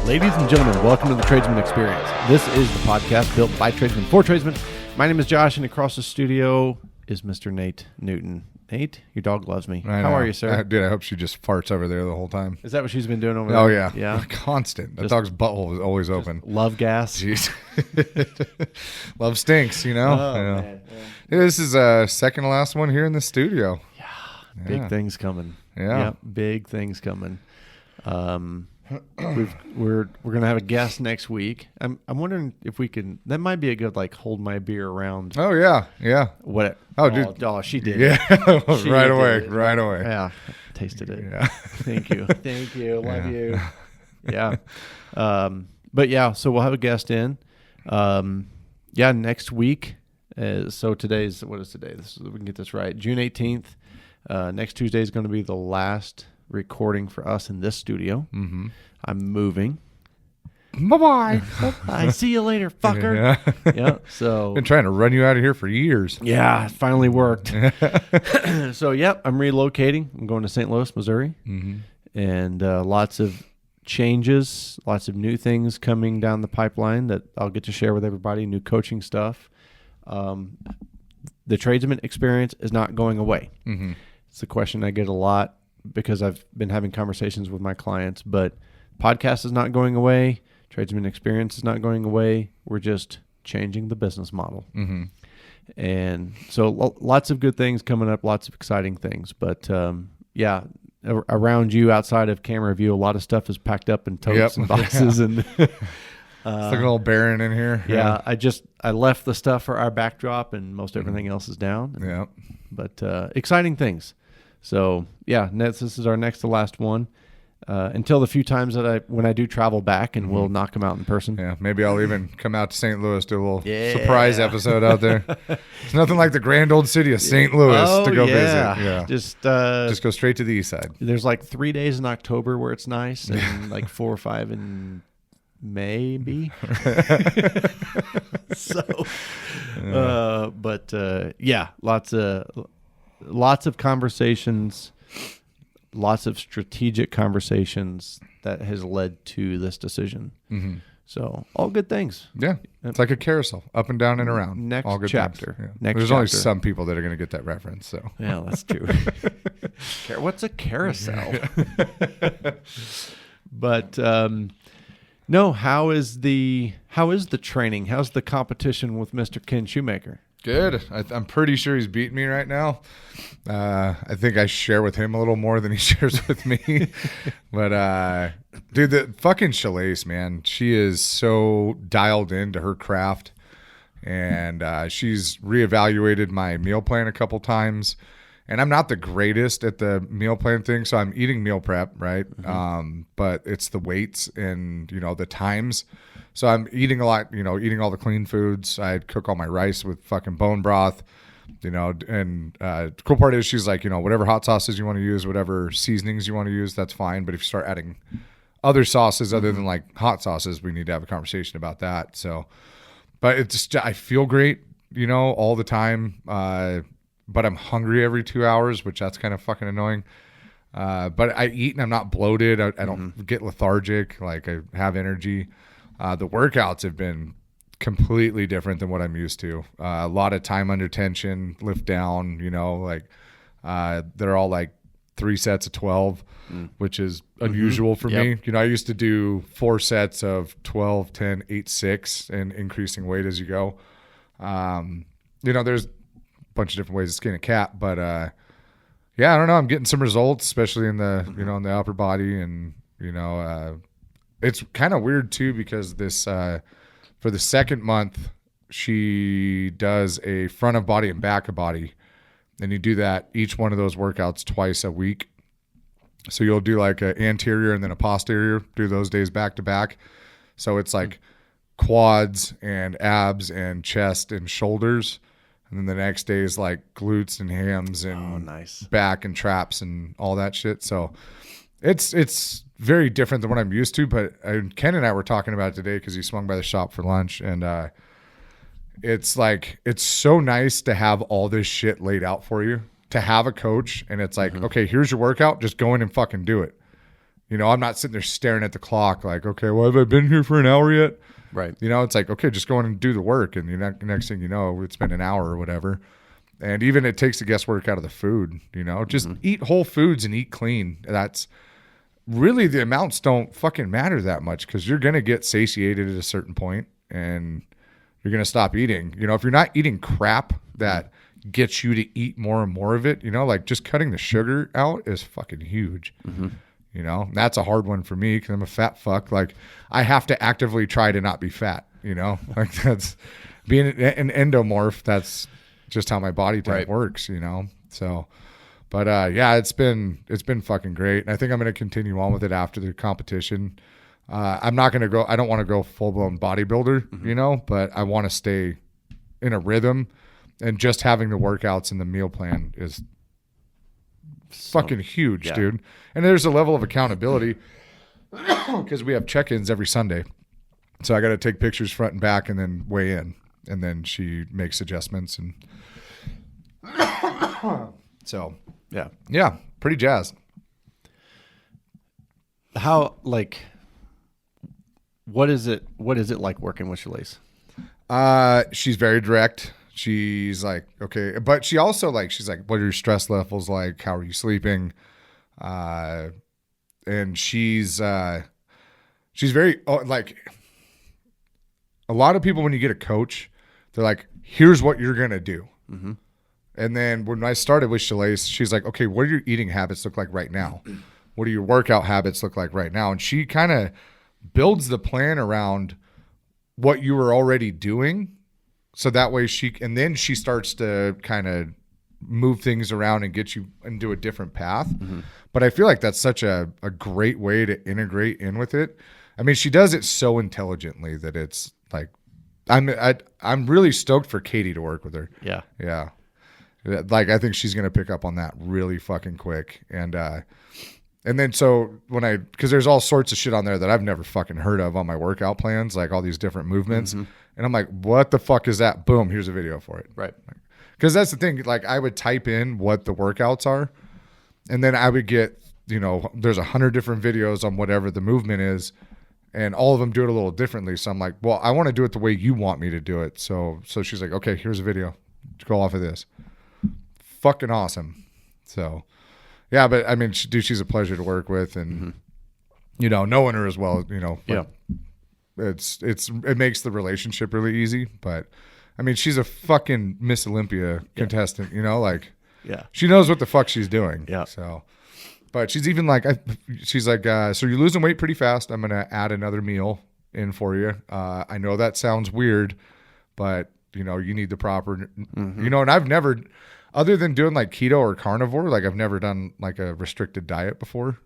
Ladies and gentlemen, welcome to the Tradesman Experience. This is the podcast built by tradesmen for tradesmen. My name is Josh, and across the studio is Mr. Nate Newton. Nate, your dog loves me. How are you, sir? Dude, I hope she just farts over there the whole time. Is that what she's been doing over there? Oh, yeah. Yeah? Constant. That dog's butthole is always open. Love gas. Jeez. Love stinks, you know? Oh, yeah. man. Yeah, this is second to last one here in the studio. Yeah. Big things coming. Yeah. Yep, big things coming. We're gonna have a guest next week. I'm wondering if we can. That might be a good hold my beer around. Oh, yeah. Yeah. What? Oh, dude. Oh, she did. Yeah. She right did away. it. Right away. Yeah. Tasted it. Yeah. Thank you. Thank you. Love you. Yeah. But yeah, so we'll have a guest in. Next week. So today's, what is today? We can get this right. June 18th. Next Tuesday is going to be the last recording for us in this studio. Mm-hmm. I'm moving. Bye-bye. Bye. See you later, fucker. Yeah. So Been trying to run you out of here for years. yeah, it finally worked. So I'm relocating. I'm going to St. Louis, Missouri, and lots of changes, lots of new things coming down the pipeline that I'll get to share with everybody. New coaching stuff. The tradesman experience is not going away. Mm-hmm. It's a question I get a lot because I've been having conversations with my clients, but podcast is not going away. Tradesman experience is not going away. We're just changing the business model. Mm-hmm. And so lots of good things coming up, lots of exciting things. But around you outside of camera view, a lot of stuff is packed up in totes and boxes. And it's like a little barren in here. Yeah, I left the stuff for our backdrop, and most everything else is down. Yeah. But exciting things. So this is our next to last one. Until the few times that when I do travel back, and we'll knock them out in person. Yeah, maybe I'll even come out to St. Louis, do a little surprise episode out there. It's nothing like the grand old city of St. Louis to go visit. Yeah, just go straight to the east side. There's 3 days in October where it's nice, and 4 or 5 in maybe. Lots of conversations, lots of strategic conversations that has led to this decision. Mm-hmm. So all good things. Yeah, it's like a carousel, up and down and around. Next all good chapter. Yeah. Next There's chapter. only some people that are going to get that reference. So yeah, that's true. What's a carousel? But no, how is the training? How's the competition with Mr. Ken Shoemaker? Good. I'm pretty sure he's beating me right now. I think I share with him a little more than he shares with me. But dude, the fucking Shalace, man, she is so dialed into her craft, and she's reevaluated my meal plan a couple times. And I'm not the greatest at the meal plan thing, so I'm eating meal prep, right? Mm-hmm. But it's the weights and, the times. So I'm eating a lot, eating all the clean foods. I cook all my rice with fucking bone broth, and the cool part is she's like, whatever hot sauces you want to use, whatever seasonings you want to use, that's fine. But if you start adding other sauces other than hot sauces, we need to have a conversation about that. So, but it's just, I feel great, all the time. But I'm hungry every 2 hours, which that's kind of fucking annoying. But I eat and I'm not bloated. I don't get lethargic. I have energy. The workouts have been completely different than what I'm used to. A lot of time under tension, lift down, they're all 3 sets of 12, which is unusual for me. I used to do 4 sets of 12, 10, 8, 6 and increasing weight as you go. There's bunch of different ways to skin a cat, but I don't know, I'm getting some results, especially in the in the upper body, and it's kind of weird too, because this for the second month she does a front of body and back of body, and you do that each one of those workouts twice a week. So you'll do an anterior and then a posterior, do those days back to back. So it's quads and abs and chest and shoulders. And then the next day is glutes and hams and back and traps and all that shit. So it's very different than what I'm used to. But Ken and I were talking about it today because he swung by the shop for lunch. And it's so nice to have all this shit laid out for you, to have a coach. And it's okay, here's your workout. Just go in and fucking do it. You know, I'm not sitting there staring at the clock like, okay, well, have I been here for an hour yet? Right. You know, it's like, okay, just go in and do the work. And next thing you know, it's been an hour or whatever. And even it takes the guesswork out of the food, you know, just eat whole foods and eat clean. That's really, the amounts don't fucking matter that much, because you're going to get satiated at a certain point and you're going to stop eating. You know, if you're not eating crap that gets you to eat more and more of it, you know, like just cutting the sugar out is fucking huge. You know, that's a hard one for me because I'm a fat fuck. Like, I have to actively try to not be fat, you know, like that's being an endomorph. That's just how my body type works, you know? So, but yeah, it's been fucking great. And I think I'm going to continue on with it after the competition. I'm not going to go, I don't want to go full blown bodybuilder, you know, but I want to stay in a rhythm, and just having the workouts and the meal plan is fucking huge, dude. And there's a level of accountability because we have check-ins every Sunday. So I got to take pictures front and back and then weigh in, and then she makes adjustments. And so, yeah, pretty jazzed. How, like, what is it like working with Shalise? She's very direct. She's like, okay, but she also like, she's like, what are your stress levels like? How are you sleeping? And she's very like, a lot of people, when you get a coach, they're like, here's what you're going to do. And then when I started with Shalise, she's like, okay, what do your eating habits look like right now? What do your workout habits look like right now? And she kind of builds the plan around what you were already doing. So that way and then she starts to kind of move things around and get you into a different path. But I feel like that's such a great way to integrate in with it. I mean, she does it so intelligently that it's like, I'm really stoked for Katie to work with her. Yeah. Yeah. Like, I think she's going to pick up on that really fucking quick. And then so because there's all sorts of shit on there that I've never fucking heard of on my workout plans, like all these different movements. And I'm like, what the fuck is that? Boom, here's a video for it. Right. Because that's the thing. Like, I would type in what the workouts are, and then I would get, you know, there's 100 different videos on whatever the movement is, and all of them do it a little differently. So I'm like, well, I want to do it the way you want me to do it. So she's like, okay, here's a video. Go off of this. Fucking awesome. So, yeah, but I mean, she's a pleasure to work with, and you know, knowing her as well, you know, yeah, it makes the relationship really easy. But I mean, she's a fucking Miss Olympia contestant, you know, like, she knows what the fuck she's doing. Yeah. So, but she's even like, she's like, so you're losing weight pretty fast. I'm gonna add another meal in for you. I know that sounds weird, but you know, you need the proper, you know. And I've never, other than doing like keto or carnivore, like I've never done like a restricted diet before.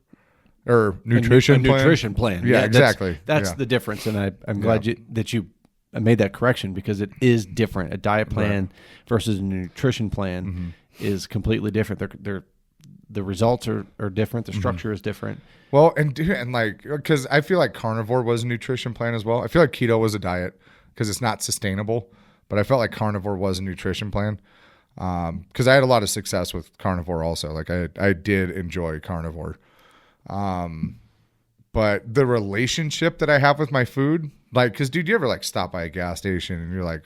Or nutrition plan. Yeah, exactly. That's the difference, and I'm glad that you made that correction, because it is different. A diet plan versus a nutrition plan is completely different. The results are different. The structure is different. Well, and like, because I feel like carnivore was a nutrition plan as well. I feel like keto was a diet because it's not sustainable, but I felt like carnivore was a nutrition plan because I had a lot of success with carnivore also. Like I did enjoy carnivore. But the relationship that I have with my food, like, cause dude, you ever like stop by a gas station and you're like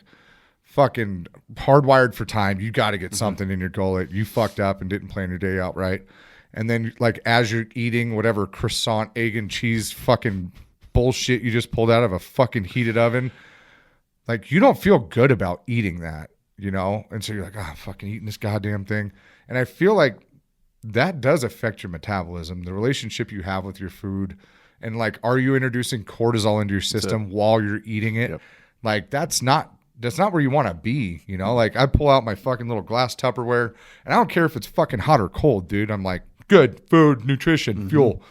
fucking hardwired for time. You got to get something in your gullet. You fucked up and didn't plan your day out right. And then like, as you're eating whatever croissant, egg and cheese fucking bullshit you just pulled out of a fucking heated oven, like you don't feel good about eating that, you know? And so you're like, I'm fucking eating this goddamn thing. And I feel like that does affect your metabolism, the relationship you have with your food. And like, are you introducing cortisol into your system while you're eating it? Yep. Like that's not where you want to be, you know? Like I pull out my fucking little glass Tupperware and I don't care if it's fucking hot or cold, dude. I'm like, good food, nutrition, fuel.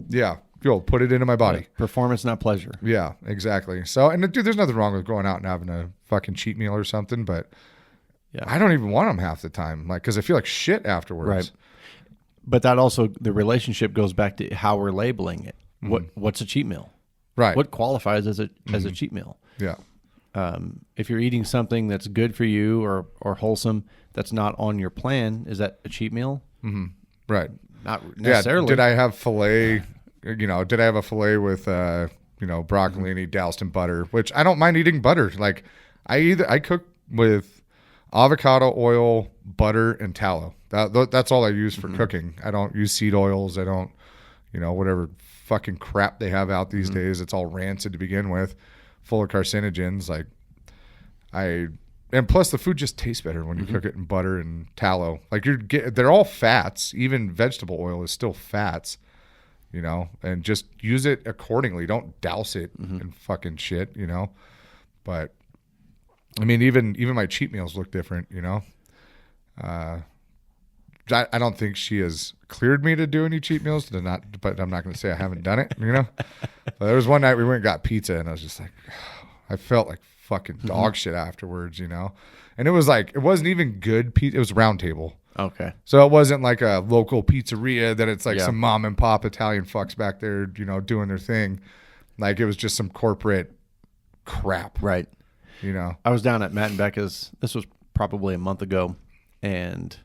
Yeah. Fuel. Put it into my body. Performance, not pleasure. Yeah, exactly. So, and dude, there's nothing wrong with going out and having a fucking cheat meal or something, but I don't even want them half the time. Like, cause I feel like shit afterwards. Right. But that also, the relationship goes back to how we're labeling it. What's a cheat meal? Right. What qualifies as a cheat meal? Yeah. If you're eating something that's good for you or wholesome that's not on your plan, is that a cheat meal? Right. Not necessarily. Did I have filet you know, did I have a filet with, you know, broccolini doused in butter, which I don't mind eating butter. Like I cook with avocado oil, butter, and tallow. That's all I use for cooking. I don't use seed oils. I don't, you know, whatever fucking crap they have out these days. It's all rancid to begin with, full of carcinogens. Like and plus the food just tastes better when you cook it in butter and tallow. Like they're all fats. Even vegetable oil is still fats, you know, and just use it accordingly. Don't douse it in fucking shit, you know. But I mean, even my cheat meals look different, you know. I don't think she has cleared me to do any cheat meals, but I'm not going to say I haven't done it, you know. But there was one night we went and got pizza, and I was just like, I felt like fucking dog shit afterwards, you know. And it was like, it wasn't even good pizza. It was Round Table. Okay. So it wasn't like a local pizzeria that it's like some mom and pop Italian fucks back there, you know, doing their thing. Like it was just some corporate crap. Right. You know. I was down at Matt and Becca's. This was probably a month ago, and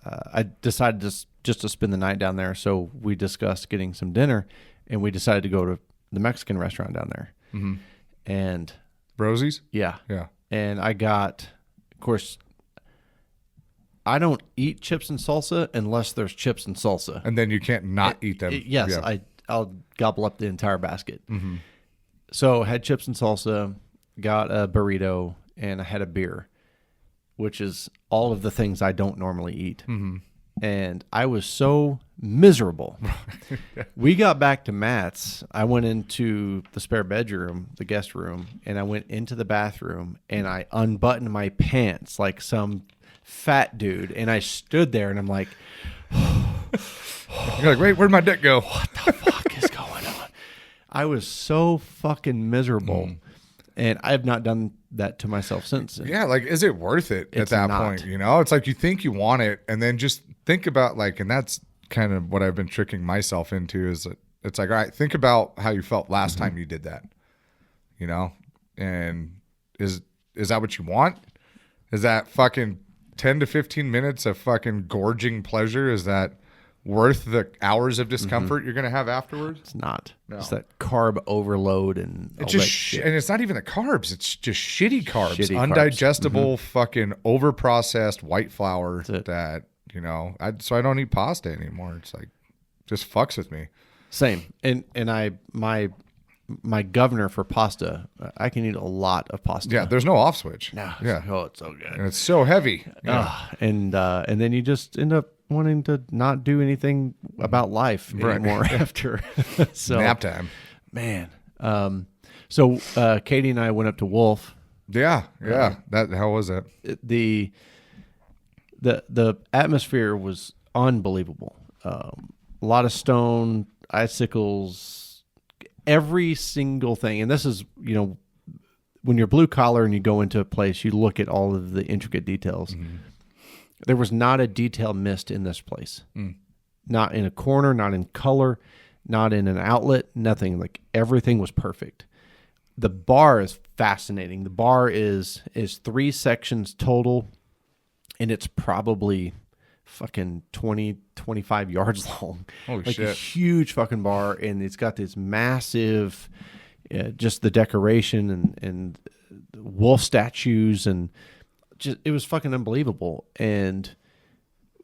I decided just to spend the night down there. So we discussed getting some dinner, and we decided to go to the Mexican restaurant down there. Mm-hmm. And Rosie's? Yeah. Yeah. And I got, of course, I don't eat chips and salsa unless there's chips and salsa. And then you can't not eat them. Yes, yeah. I'll gobble up the entire basket. Mm-hmm. So had chips and salsa, got a burrito, and I had a beer, which is all of the things I don't normally eat. Mm-hmm. And I was so miserable. We got back to Matt's. I went into the spare bedroom, the guest room, and I went into the bathroom, and I unbuttoned my pants like some fat dude. And I stood there, and I'm like, you're like, wait, where'd my dick go? What the fuck is going on? I was so fucking miserable. And I have not done that to myself since. Yeah, like, is it worth it at that point? You know, it's like you think you want it, and then just think about like, and that's kind of what I've been tricking myself into is that it's like, all right, think about how you felt last time you did that, you know, and is that what you want? Is that fucking 10 to 15 minutes of fucking gorging pleasure? Is that worth the hours of discomfort you're going to have afterwards? It's not. No. It's that carb overload and it's just and it's not even the carbs. It's just shitty carbs, undigestible, fucking overprocessed white flour that, you know, so I don't eat pasta anymore. It's like, just fucks with me. Same. And my governor for pasta, I can eat a lot of pasta. Yeah, there's no off switch. No. Yeah. Oh, it's so good. And it's so heavy. Yeah. And then you just end up wanting to not do anything about life anymore after. So nap time. Man. So Katie and I went up to Wolf. Yeah. How was that? The atmosphere was unbelievable. A lot of stone, icicles, every single thing. And this is, you know, when you're blue collar and you go into a place, you look at all of the intricate details. Mm-hmm. There was not a detail missed in this place. Not in a corner, not in color, not in an outlet, nothing. Like everything was perfect. The bar is fascinating. The bar is 3 sections total, and it's probably fucking 20, 25 yards long. Holy like shit. A huge fucking bar, and it's got this massive, just the decoration and wolf statues, and just it was fucking unbelievable. And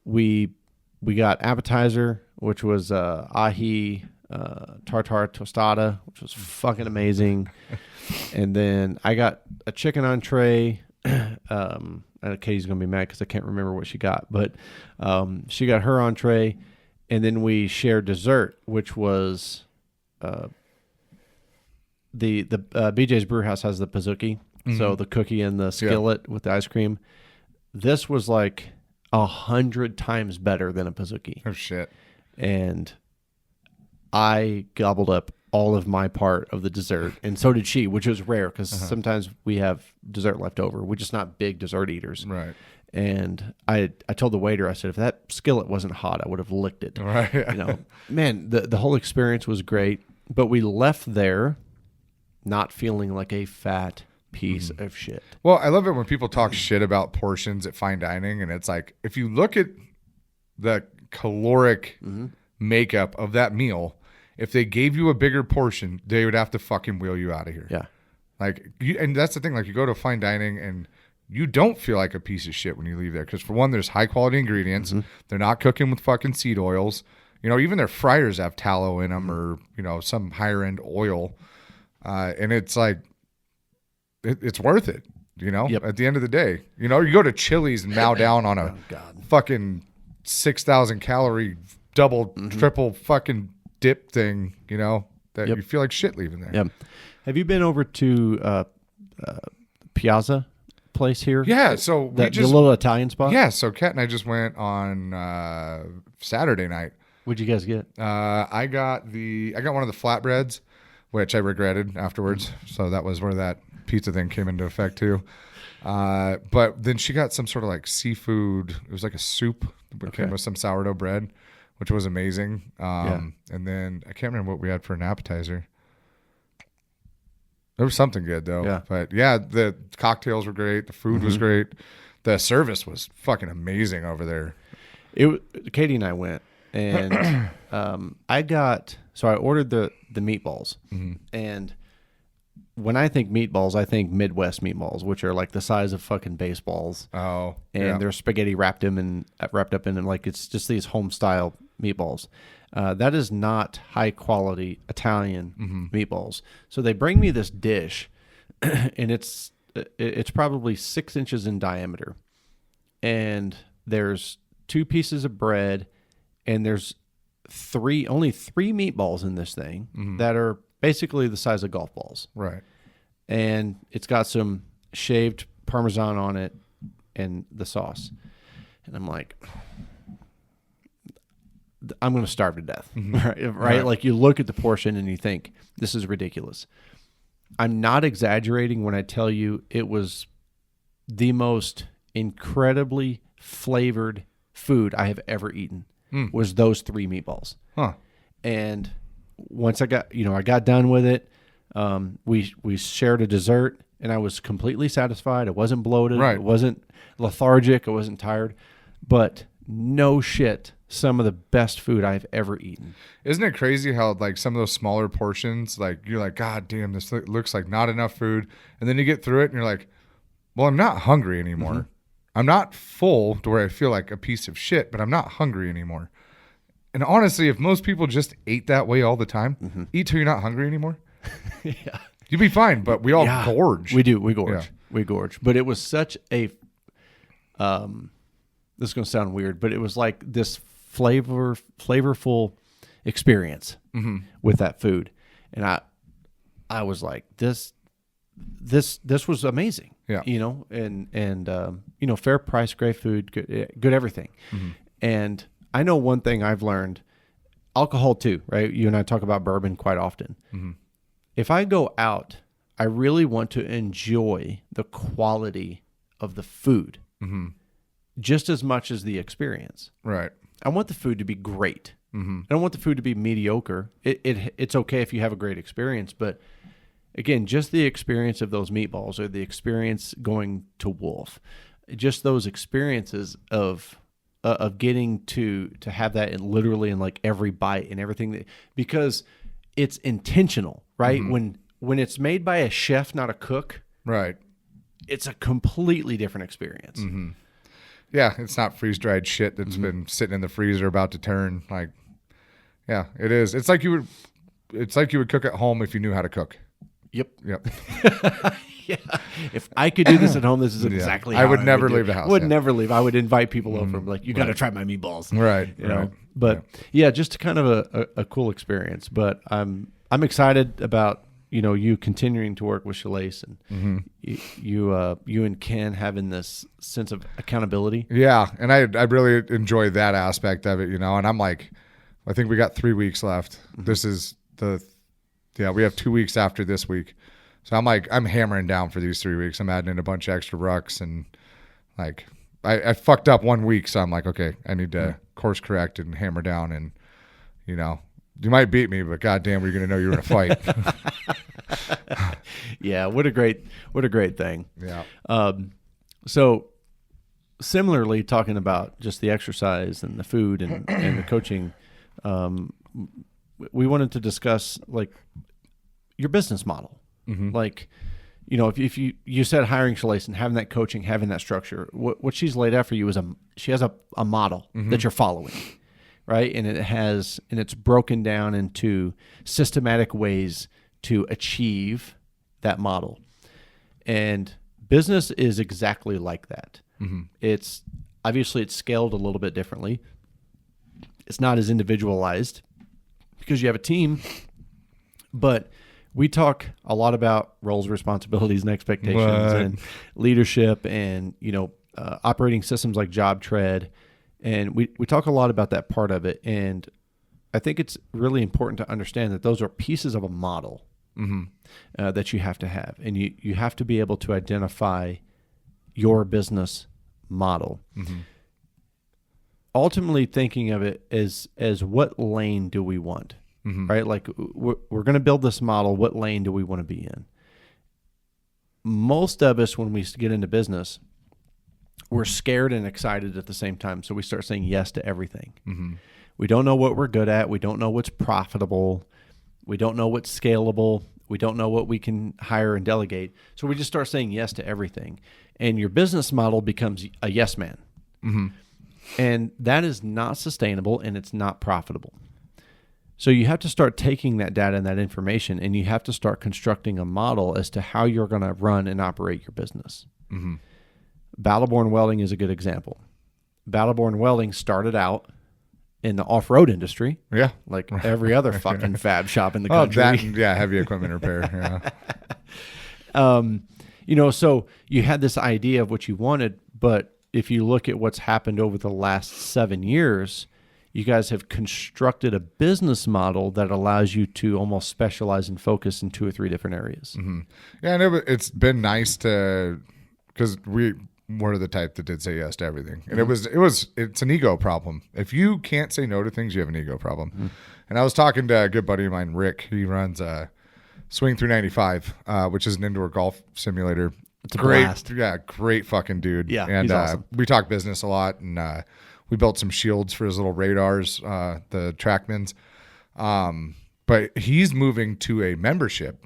we got appetizer, which was ahi tartar tostada, which was fucking amazing. And then I got a chicken entree. Katie's gonna be mad because I can't remember what she got, but she got her entree, and then we shared dessert, which was the BJ's Brewhouse has the pizookie, so the cookie and the skillet with the ice cream. This was like 100 times better than a pizookie. Oh shit! And I gobbled up all of my part of the dessert, and so did she, which was rare because sometimes we have dessert left over. We're just not big dessert eaters. Right. And I told the waiter, I said, if that skillet wasn't hot, I would have licked it. Right. You know, man, the whole experience was great, but we left there not feeling like a fat piece of shit. Well, I love it when people talk shit about portions at fine dining, and it's like, if you look at the caloric makeup of that meal, if they gave you a bigger portion, they would have to fucking wheel you out of here. Yeah. Like, and that's the thing. Like, you go to fine dining and you don't feel like a piece of shit when you leave there. Because for one, there's high quality ingredients. They're not cooking with fucking seed oils. You know, even their fryers have tallow in them or, you know, some higher end oil. And it's like, it's worth it, you know, at the end of the day. You know, you go to Chili's and mow down on a fucking 6,000 calorie double, triple fucking dip thing, you know, that you feel like shit leaving there. Yep. Have you been over to Piazza place here? Yeah, so the little Italian spot? Yeah, so Kat and I just went on Saturday night. What'd you guys get? I got one of the flatbreads, which I regretted afterwards. So that was where that pizza thing came into effect too. But then she got some sort of like seafood. It was like a soup that came with some sourdough bread, which was amazing. And then I can't remember what we had for an appetizer. There was something good though. Yeah. But yeah, the cocktails were great. The food was great. The service was fucking amazing over there. Katie and I went, and I ordered the meatballs, and when I think meatballs, I think Midwest meatballs, which are like the size of fucking baseballs. Oh, and they're spaghetti wrapped up in them, like it's just these home style meatballs. That is not high quality Italian meatballs. So they bring me this dish, and it's probably 6 inches in diameter, and there's 2 pieces of bread, and there's only three meatballs in this thing that are basically the size of golf balls. Right. And it's got some shaved Parmesan on it and the sauce. And I'm like, I'm going to starve to death. Right? Like, you look at the portion and you think, this is ridiculous. I'm not exaggerating when I tell you it was the most incredibly flavored food I have ever eaten. Was those 3 meatballs. And once I got done with it, we shared a dessert, and I was completely satisfied. I wasn't bloated. Right. I wasn't lethargic. I wasn't tired. But no shit, some of the best food I've ever eaten. Isn't it crazy how like some of those smaller portions, like you're like, God damn, this looks like not enough food. And then you get through it and you're like, well, I'm not hungry anymore. I'm not full to where I feel like a piece of shit, but I'm not hungry anymore. And honestly, if most people just ate that way all the time, eat till you're not hungry anymore, you'd be fine. But we all gorge. We do. We gorge. Yeah. We gorge. But it was such a, this is going to sound weird, but it was like this flavorful experience with that food. And I was like, this was amazing. Yeah. You know, and fair price, great food, good everything. And I know one thing I've learned, alcohol too, right? You and I talk about bourbon quite often. If I go out, I really want to enjoy the quality of the food just as much as the experience. Right. I want the food to be great. I don't want the food to be mediocre. It's okay if you have a great experience, but again, just the experience of those meatballs, or the experience going to Wolf, just those experiences of getting to have that literally in like every bite and everything, because it's intentional, right? When it's made by a chef, not a cook, right, it's a completely different experience. Yeah, it's not freeze-dried shit that's been sitting in the freezer about to turn. Like, yeah, it is. It's like you would cook at home if you knew how to cook. Yep. Yeah. If I could do this at home, this is exactly how I would never leave the house. Would never leave. I would invite people over and be like, you got to try my meatballs. Right. You know? But just kind of a cool experience. But I'm excited about, you continuing to work with Shalace, and you and Ken having this sense of accountability. Yeah. And I really enjoy that aspect of it, and I'm like, I think we got 3 weeks left. This is we have 2 weeks after this week. So I'm hammering down for these 3 weeks. I'm adding in a bunch of extra rucks, and like I fucked up 1 week. So I'm like, okay, I need to course correct and hammer down, and you might beat me, but goddamn, we're going to know you're in a fight. Yeah. What a great thing. Yeah. So similarly, talking about just the exercise and the food and the coaching, we wanted to discuss like your business model. Like, you know, if you said hiring Shalais and having that coaching, having that structure, what she's laid out for you is she has a model that you're following, right? And it's broken down into systematic ways to achieve that model. And business is exactly like that. It's obviously it's scaled a little bit differently. It's not as individualized because you have a team, but we talk a lot about roles, responsibilities, and expectations, and leadership, and operating systems like JobTread, and we talk a lot about that part of it. And I think it's really important to understand that those are pieces of a model that you have to have, and you have to be able to identify your business model. Ultimately, thinking of it as what lane do we want? Right? Like we're going to build this model. What lane do we want to be in? Most of us, when we get into business, we're scared and excited at the same time. So we start saying yes to everything. We don't know what we're good at. We don't know what's profitable. We don't know what's scalable. We don't know what we can hire and delegate. So we just start saying yes to everything. And your business model becomes a yes man. And that is not sustainable, and it's not profitable. So you have to start taking that data and that information, and you have to start constructing a model as to how you're going to run and operate your business. Battleborn Welding is a good example. Battleborn Welding started out in the off-road industry. Yeah. Like every other fucking fab shop in the country. Heavy equipment repair. Yeah. So you had this idea of what you wanted, but if you look at what's happened over the last 7 years, you guys have constructed a business model that allows you to almost specialize and focus in 2 or 3 different areas. Yeah, and it's been nice because we were the type that did say yes to everything, and it's an ego problem. If you can't say no to things, you have an ego problem. And I was talking to a good buddy of mine, Rick. He runs Swing 395, which is an indoor golf simulator. It's a blast. Yeah, great fucking dude. Yeah, and he's awesome. We talk business a lot, and we built some shields for his little radars, the Trackmans. But he's moving to a membership,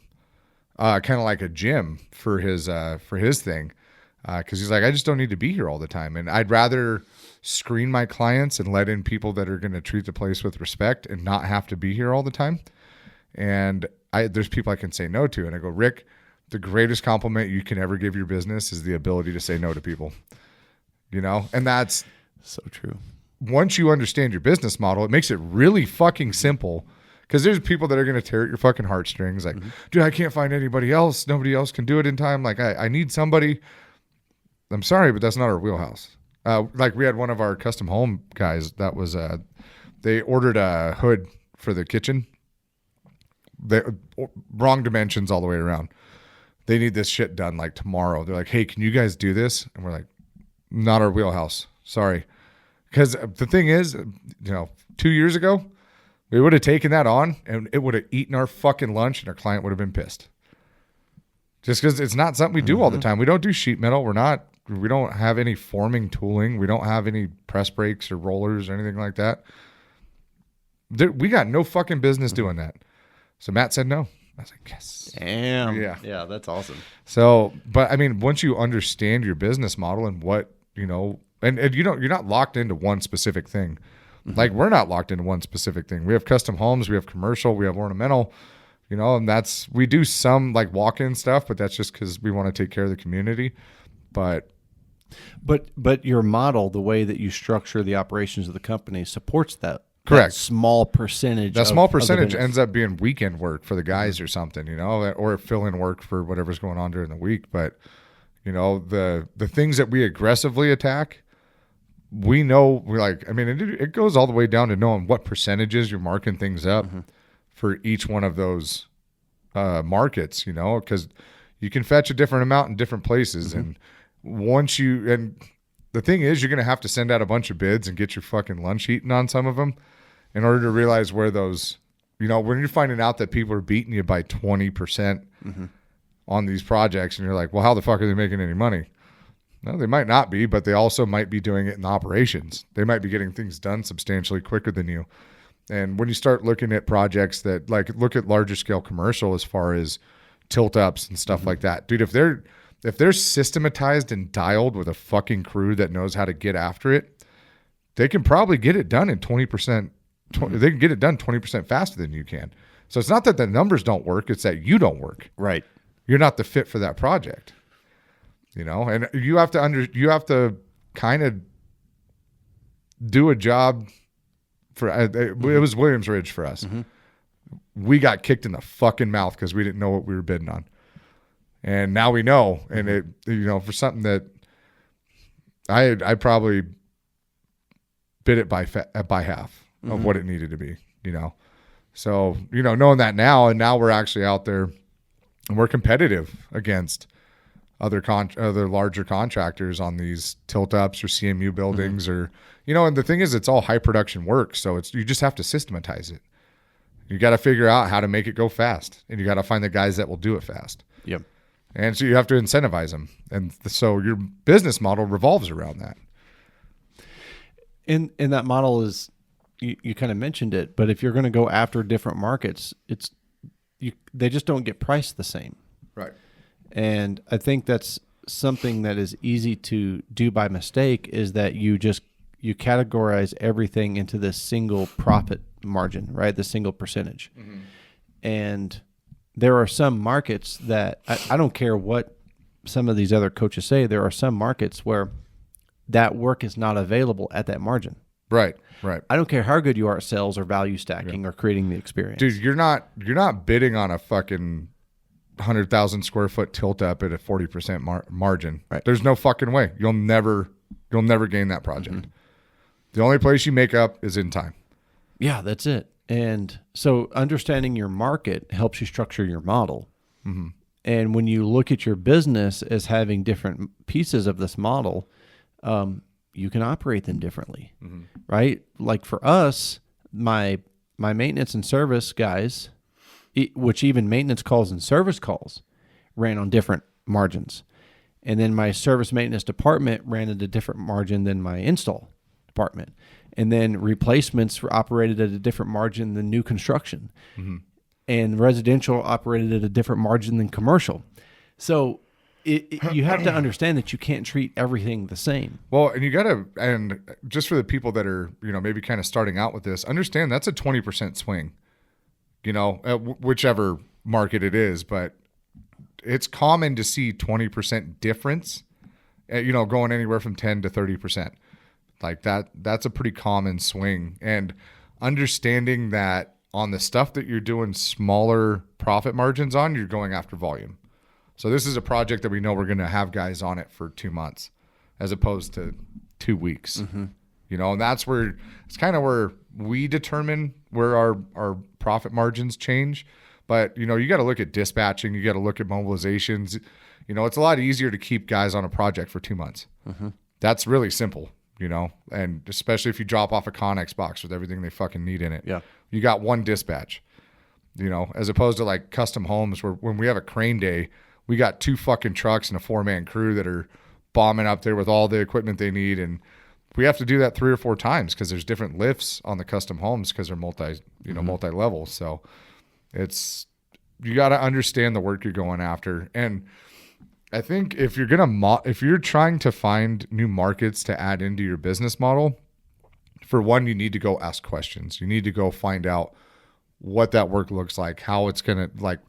kind of like a gym for his thing, because he's like, I just don't need to be here all the time, and I'd rather screen my clients and let in people that are going to treat the place with respect and not have to be here all the time. And there's people I can say no to, and I go, Rick, the greatest compliment you can ever give your business is the ability to say no to people. And that's so true. Once you understand your business model, it makes it really fucking simple, because there's people that are going to tear at your fucking heartstrings. Like, dude, I can't find anybody else. Nobody else can do it in time. Like, I need somebody. I'm sorry, but that's not our wheelhouse. Like, we had one of our custom home guys that was, they ordered a hood for the kitchen. Wrong dimensions all the way around. They need this shit done like tomorrow. They're like, hey, can you guys do this? And we're like, not our wheelhouse. Sorry. Because the thing is, 2 years ago, we would have taken that on and it would have eaten our fucking lunch and our client would have been pissed. Just because it's not something we do all the time. We don't do sheet metal. We don't have any forming tooling. We don't have any press brakes or rollers or anything like that. We got no fucking business doing that. So Matt said no. I was like, yes. Damn. Yeah, that's awesome. So, but I mean, once you understand your business model and what, and you're not locked into one specific thing. Like, we're not locked into one specific thing. We have custom homes, we have commercial, we have ornamental, and we do some like walk-in stuff, but that's just because we want to take care of the community. But your model, the way that you structure the operations of the company, supports that. Correct. That small percentage. That small percentage ends up being weekend work for the guys or something, or fill-in work for whatever's going on during the week. But the things that we aggressively attack, we know it goes all the way down to knowing what percentages you're marking things up for each one of those markets. Because you can fetch a different amount in different places, and the thing is, you're going to have to send out a bunch of bids and get your fucking lunch eaten on some of them in order to realize where those, when you're finding out that people are beating you by 20% on these projects, and you're like, well, how the fuck are they making any money? No, they might not be, but they also might be doing it in operations. They might be getting things done substantially quicker than you. And when you start looking at projects that like look at larger scale commercial as far as tilt ups and stuff like that, dude, if they're systematized and dialed with a fucking crew that knows how to get after it, they can probably get it done in 20%. They can get it done 20% faster than you can. So it's not that the numbers don't work, it's that you don't work. Right. You're not the fit for that project. You know, and you have to kind of do a job for it was Williams Ridge for us. Mm-hmm. We got kicked in the fucking mouth because we didn't know what we were bidding on. And now we know. And it, you know, for something that I probably bid it by half of what it needed to be, you know? So, you know, knowing that now, and now we're actually out there and we're competitive against other larger contractors on these tilt ups or CMU buildings or, you know, and the thing is it's all high production work. So you just have to systematize it. You got to figure out how to make it go fast, and you got to find the guys that will do it fast. Yep. And so you have to incentivize them. And so your business model revolves around that. And that model is, you kind of mentioned it, but if you're going to go after different markets, they just don't get priced the same. Right. And I think that's something that is easy to do by mistake, is that you categorize everything into this single profit margin, right? The single percentage. Mm-hmm. And there are some markets that I don't care what some of these other coaches say. There are some markets where that work is not available at that margin. Right. I don't care how good you are at sales or value stacking or creating the experience. Dude, you're not bidding on a fucking 100,000 square foot tilt up at a 40% margin. Right. There's no fucking way. You'll never gain that project. Mm-hmm. The only place you make up is in time. Yeah, that's it. And so understanding your market helps you structure your model. Mm-hmm. And when you look at your business as having different pieces of this model, you can operate them differently, right? Like for us, my maintenance and service guys, which even maintenance calls and service calls, ran on different margins. And then my service maintenance department ran at a different margin than my install department. And then replacements were operated at a different margin than new construction. Mm-hmm. And residential operated at a different margin than commercial. So you have to understand that you can't treat everything the same. Well, and just for the people that are, you know, maybe kind of starting out with this, understand that's a 20% swing, you know, whichever market it is, but it's common to see 20% difference, you know, going anywhere from 10 to 30%. Like that's a pretty common swing. And understanding that on the stuff that you're doing smaller profit margins on, you're going after volume. So this is a project that we know we're going to have guys on it for 2 months as opposed to 2 weeks, you know, and that's where it's kind of where we determine where our profit margins change. But, you know, you got to look at dispatching, you got to look at mobilizations. You know, it's a lot easier to keep guys on a project for 2 months. That's really simple, you know, and especially if you drop off a Connex box with everything they fucking need in it. Yeah. You got one dispatch, you know, as opposed to like custom homes where when we have a crane day, we got 2 fucking trucks and a 4-man crew that are bombing up there with all the equipment they need. And we have to do that 3 or 4 times because there's different lifts on the custom homes because they're multi-level. So you got to understand the work you're going after. And I think if you're trying to find new markets to add into your business model, for one, you need to go ask questions. You need to go find out what that work looks like, how it's going to, like,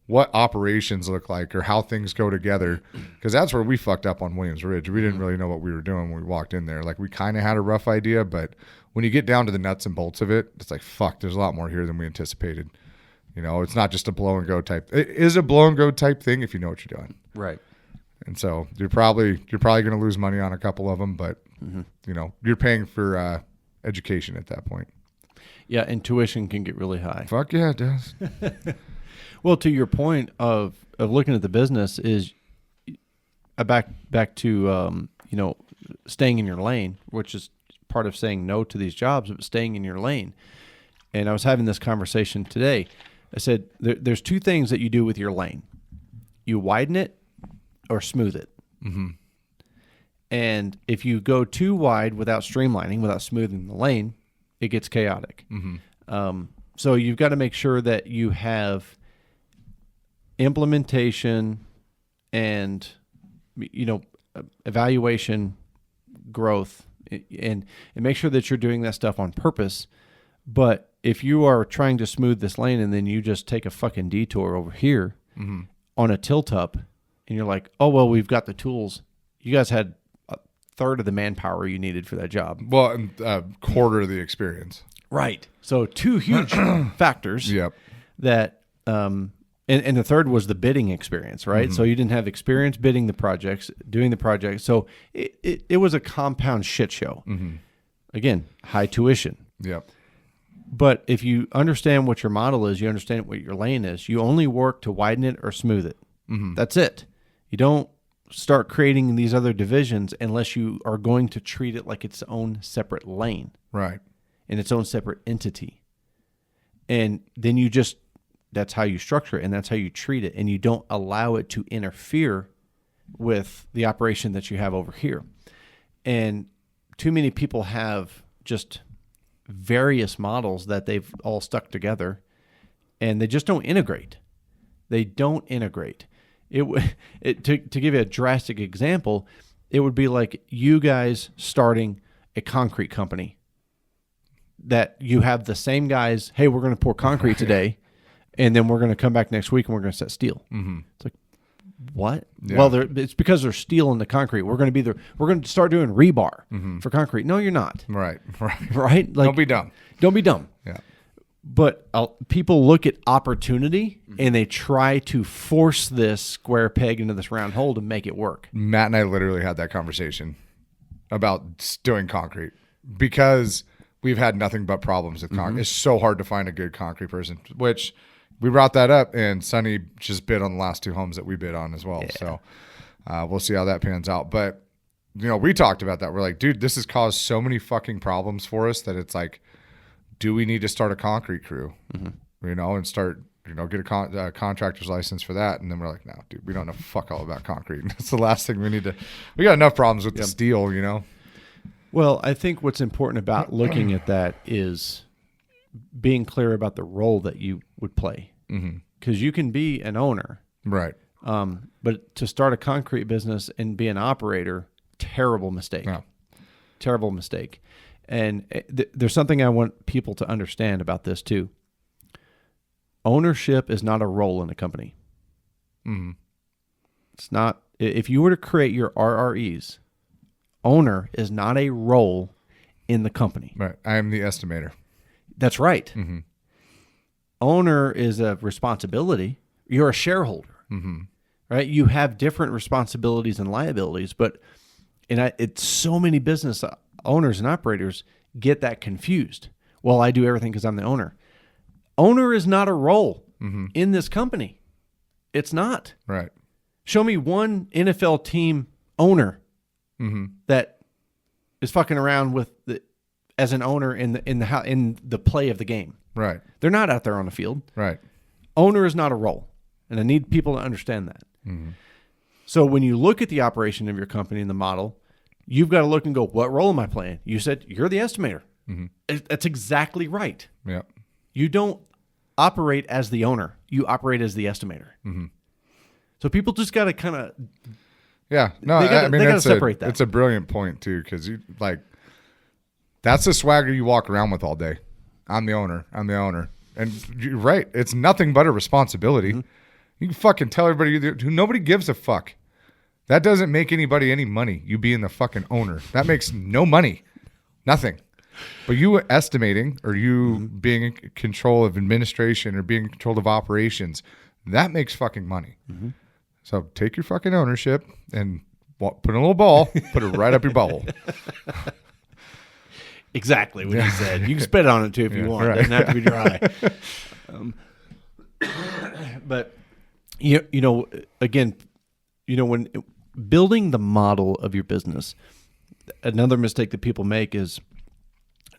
what operations look like or how things go together. Because that's where we fucked up on Williams Ridge. We didn't really know what we were doing when we walked in there. Like, we kind of had a rough idea, but when you get down to the nuts and bolts of it, it's like, fuck, there's a lot more here than we anticipated. You know, it's not just a blow and go type. It is a blow and go type thing if you know what you're doing. Right. And so you're probably going to lose money on a couple of them, but you know, you're paying for education at that point. Yeah, and tuition can get really high. Fuck yeah, it does. Well, to your point of looking at the business is back to you know, staying in your lane, which is part of saying no to these jobs, but staying in your lane. And I was having this conversation today. I said there's 2 things that you do with your lane: you widen it or smooth it. And if you go too wide without streamlining, without smoothing the lane, it gets chaotic. So you've got to make sure that you have implementation and, evaluation, growth, and make sure that you're doing that stuff on purpose. But if you are trying to smooth this lane and then you just take a fucking detour over here on a tilt up and you're like, oh, well, we've got the tools. You guys had a third of the manpower you needed for that job. Well, and a quarter of the experience. Right. So two huge factors Yep. that, and the third was the bidding experience, right? So you didn't have experience bidding the projects, doing the projects. So it was a compound shit show. Again, high tuition. Yep. But if you understand what your model is, you understand what your lane is, you only work to widen it or smooth it. That's it. You don't start creating these other divisions unless you are going to treat it like its own separate lane. Right. And its own separate entity. And then that's how you structure it and that's how you treat it. And you don't allow it to interfere with the operation that you have over here. And too many people have just various models that they've all stuck together and they just don't integrate. They don't integrate. To give you a drastic example, it would be like you guys starting a concrete company. That you have the same guys, hey, we're going to pour concrete today, and then we're going to come back next week and we're going to set steel. It's like, what? Yeah. Well, it's because there's steel in the concrete. We're going to start doing rebar for concrete. No, you're not. Right. Right? Like, Don't be dumb. Don't be dumb. Yeah. But people look at opportunity and they try to force this square peg into this round hole to make it work. Matt and I literally had that conversation about doing concrete because we've had nothing but problems with concrete. It's so hard to find a good concrete person, which we brought that up, and Sonny just bid on the last 2 homes that we bid on as well. Yeah. So we'll see how that pans out. But, we talked about that. We're like, dude, this has caused so many fucking problems for us that it's like, do we need to start a concrete crew, and start, get a contractor's license for that? And then we're like, no, dude, we don't know fuck all about concrete. That's the last thing we need to. We got enough problems with the steel, Well, I think what's important about looking at that is being clear about the role that you would play. Because you can be an owner. Right. But to start a concrete business and be an operator, terrible mistake. Yeah. Terrible mistake. And there's something I want people to understand about this too. Ownership is not a role in a company. It's not. If you were to create your RREs, owner is not a role in the company. Right. I am the estimator. That's right. Owner is a responsibility. You're a shareholder. Right? You have different responsibilities and liabilities, but it's so many business owners and operators get that confused. Well, I do everything because I'm the owner. Owner is not a role in this company. It's not. Right. Show me one NFL team owner that is fucking around as an owner in the play of the game. Right. They're not out there on the field. Right. Owner is not a role, and I need people to understand that. So when you look at the operation of your company and the model, you've got to look and go, what role am I playing? You said you're the estimator. That's exactly right. Yeah. You don't operate as the owner. You operate as the estimator. So people just got to kind of... Yeah. No, they gotta separate that. It's a brilliant point, too, because that's the swagger you walk around with all day. I'm the owner. And you're right. It's nothing but a responsibility. You can fucking tell everybody who nobody gives a fuck. That doesn't make anybody any money, you being the fucking owner. That makes no money. Nothing. But you estimating or you being in control of administration or being in control of operations, that makes fucking money. So take your fucking ownership and put in a little ball, put it right up your bubble. Exactly what you said. You can spit on it too if you want. Right. It doesn't have to be dry. But when building the model of your business, another mistake that people make is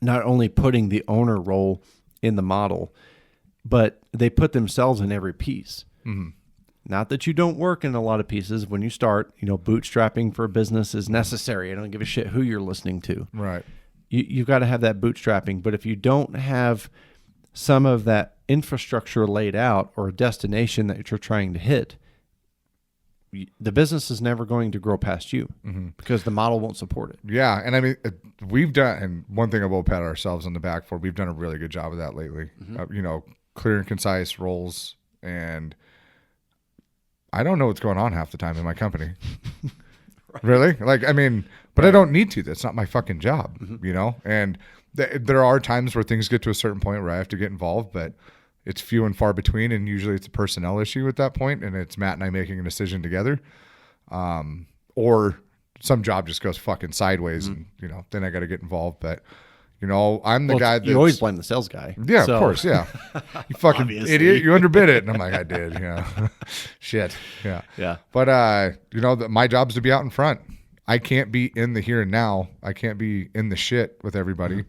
not only putting the owner role in the model, but they put themselves in every piece. Not that you don't work in a lot of pieces. When you start, bootstrapping for a business is necessary. I don't give a shit who you're listening to. Right. You've got to have that bootstrapping. But if you don't have some of that infrastructure laid out or a destination that you're trying to hit, the business is never going to grow past you because the model won't support it. Yeah. And I mean, we've done, and one thing I will pat ourselves on the back for, we've done a really good job of that lately. Clear and concise roles. And I don't know what's going on half the time in my company. Right. Really? Like, I mean, but I don't need to. That's not my fucking job, And there are times where things get to a certain point where I have to get involved, but it's few and far between. And usually it's a personnel issue at that point, and it's Matt and I making a decision together. Or some job just goes fucking sideways and, then I got to get involved. But, I'm the guy that you always blame the sales guy. Yeah, of course. Yeah. You fucking idiot. You underbid it. And I'm like, I did. Yeah. Shit. Yeah. Yeah. But, my job's to be out in front. I can't be in the here and now. I can't be in the shit with everybody.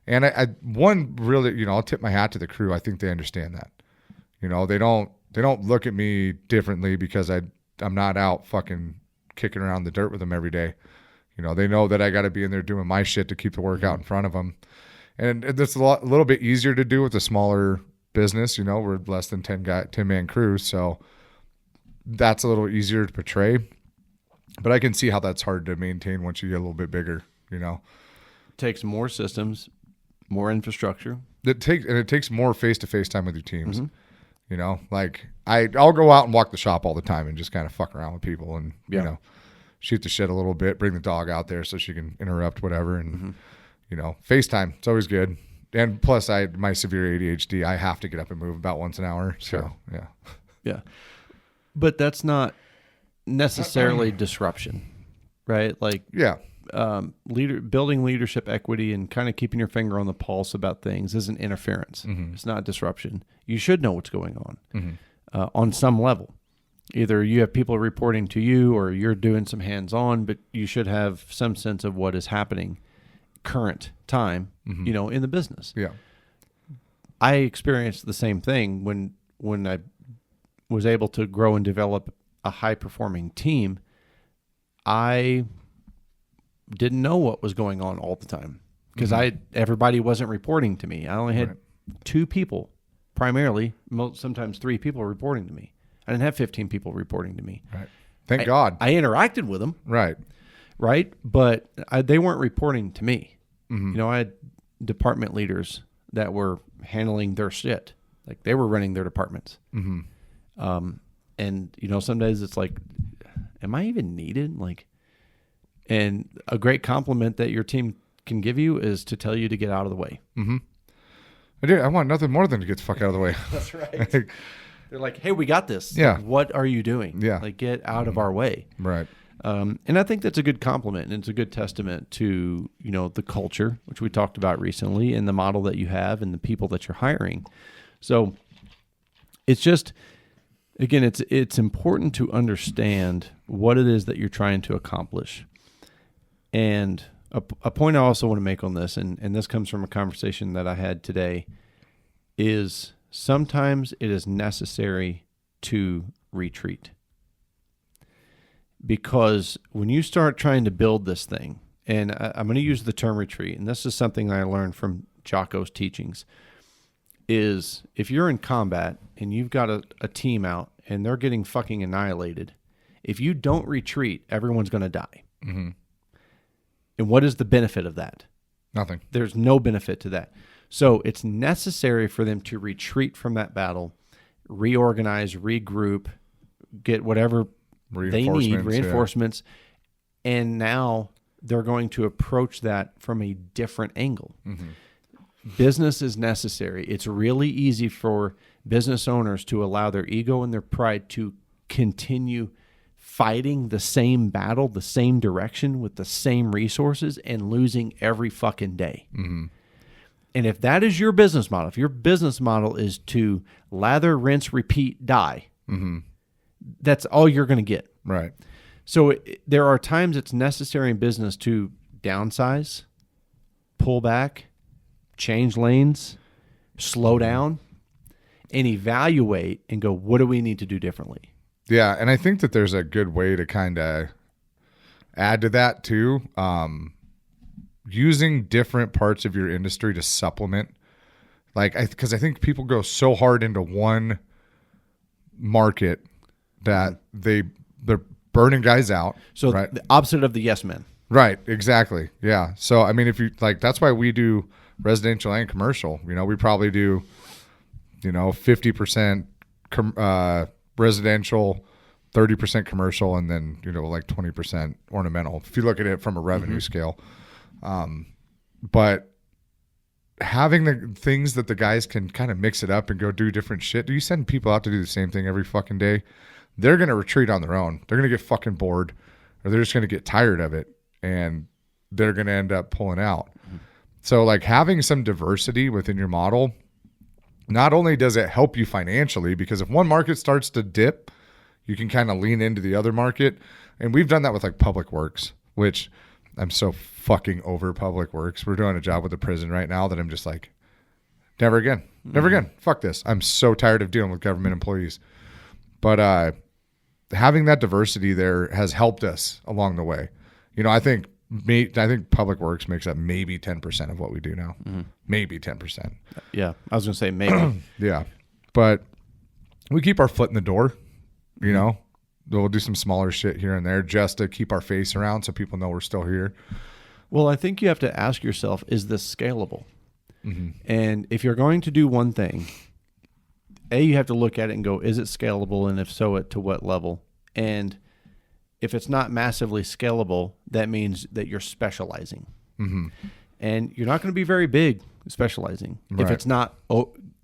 And I'll tip my hat to the crew. I think they understand that. They don't look at me differently because I'm not out fucking kicking around the dirt with them every day. They know that I got to be in there doing my shit to keep the work out in front of them. And it's a little bit easier to do with a smaller business. We're less than 10-man crew. So that's a little easier to portray. But I can see how that's hard to maintain once you get a little bit bigger, It takes more systems, more infrastructure. It takes more face-to-face time with your teams. Like I'll go out and walk the shop all the time and just kind of fuck around with people and, shoot the shit a little bit, bring the dog out there so she can interrupt whatever. And, FaceTime, it's always good. And plus my severe ADHD, I have to get up and move about once an hour. So, sure. Yeah. Yeah. But that's not necessarily disruption, right? Like, yeah. Building leadership equity and kind of keeping your finger on the pulse about things isn't interference. It's not disruption. You should know what's going on some level. Either you have people reporting to you or you're doing some hands-on, but you should have some sense of what is happening current time, in the business. Yeah. I experienced the same thing when I was able to grow and develop a high-performing team. I didn't know what was going on all the time because everybody wasn't reporting to me. I only had 2 people, primarily, sometimes 3 people reporting to me. I didn't have 15 people reporting to me. Right. Thank God. I interacted with them. Right. Right. But they weren't reporting to me. I had department leaders that were handling their shit. Like they were running their departments. And, some days it's like, am I even needed? And a great compliment that your team can give you is to tell you to get out of the way. I want nothing more than to get the fuck out of the way. That's right. They're like, hey, we got this. Yeah. What are you doing? Yeah. Get out of our way. Right. And I think that's a good compliment, and it's a good testament to, the culture, which we talked about recently, and the model that you have and the people that you're hiring. So it's just, again, it's important to understand what it is that you're trying to accomplish. And a point I also want to make on this, and this comes from a conversation that I had today, is sometimes it is necessary to retreat. Because when you start trying to build this thing, and I'm going to use the term retreat, and this is something I learned from Jocko's teachings, is if you're in combat and you've got a team out and they're getting fucking annihilated, if you don't retreat, everyone's going to die. And what is the benefit of that? Nothing. There's no benefit to that. So it's necessary for them to retreat from that battle, reorganize, regroup, get whatever they need, reinforcements, and now they're going to approach that from a different angle. Business is necessary. It's really easy for business owners to allow their ego and their pride to continue fighting the same battle, the same direction with the same resources and losing every fucking day. And if that is your business model, if your business model is to lather, rinse, repeat, die, that's all you're going to get. Right. So there are times it's necessary in business to downsize, pull back, change lanes, slow down, and evaluate and go, what do we need to do differently? Yeah, and I think that there's a good way to kind of add to that too. Using different parts of your industry to supplement Because I think people go so hard into one market that they're burning guys out. So right? the opposite of the yes men. Right. Exactly. Yeah. So, I mean, if you that's why we do residential and commercial. We probably do, 50% residential, 30% commercial, and then, 20% ornamental, if you look at it from a revenue scale. But having the things that the guys can kind of mix it up and go do different shit. Do you send people out to do the same thing every fucking day? They're going to retreat on their own. They're going to get fucking bored, or they're just going to get tired of it, and they're going to end up pulling out. So having some diversity within your model, not only does it help you financially, because if one market starts to dip, you can kind of lean into the other market. And we've done that with public works, which I'm so fucking over public works. We're doing a job with the prison right now that I'm just never again, never again. Fuck this. I'm so tired of dealing with government employees. But having that diversity there has helped us along the way. I think public works makes up maybe 10% of what we do now. Maybe 10%. Yeah. I was going to say maybe. Yeah. But we keep our foot in the door, We'll do some smaller shit here and there just to keep our face around so people know we're still here. Well, I think you have to ask yourself, is this scalable? And if you're going to do one thing, you have to look at it and go, is it scalable? And if so, to what level? And if it's not massively scalable, that means that you're specializing. And you're not going to be very big specializing if it's not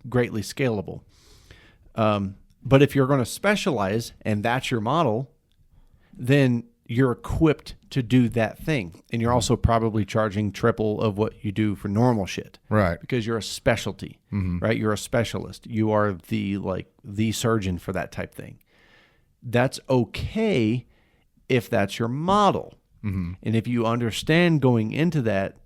greatly scalable. But if you're going to specialize and that's your model, then you're equipped to do that thing. And you're also probably charging triple of what you do for normal shit. Right. Because you're a specialty, right? You're a specialist. You are the surgeon for that type thing. That's okay if that's your model. And if you understand going into that,